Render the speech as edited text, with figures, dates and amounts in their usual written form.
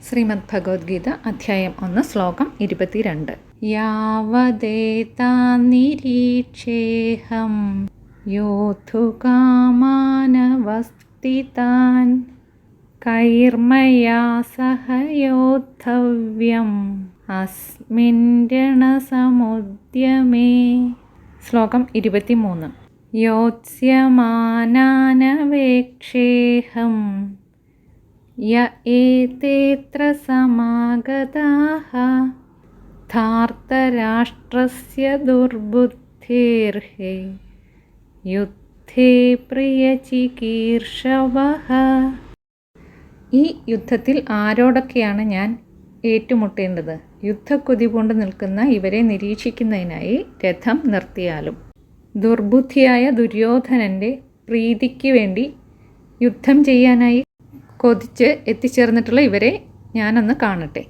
ശ്രീമദ് ഭഗവത്ഗീത അധ്യായം 1 ശ്ലോകം 22. യാവദേതാനിരീക്ഷേഹം യോദ്ധുകാമാനവസ്ഥിതാൻ കൈർമയാ സഹ യോദ്ധവ്യം അസ്മിൻ രണസമുദ്യമേ. ശ്ലോകം 23. യോത്സ്യമാനാനവേക്ഷേഹം യ ഏതേത്ര സമാഗതാഃ ധാർത്തരാഷ്ട്രസ്യ ദുർബുദ്ധിർഹി യുദ്ധേ പ്രിയചികീർഷവഃ. ഈ യുദ്ധത്തിൽ ആരോടൊക്കെയാണ് ഞാൻ ഏറ്റുമുട്ടേണ്ടത്? യുദ്ധക്കൊതി കൊണ്ട് നിൽക്കുന്ന ഇവരെ നിരീക്ഷിക്കുന്നതിനായി രഥം നിർത്തിയാലും. ദുർബുദ്ധിയായ ദുര്യോധനൻ്റെ പ്രീതിക്ക് വേണ്ടി യുദ്ധം ചെയ്യാനായി കൊതിച്ച് എത്തിച്ചേർന്നിട്ടുള്ള ഇവരെ ഞാനൊന്ന് കാണട്ടെ.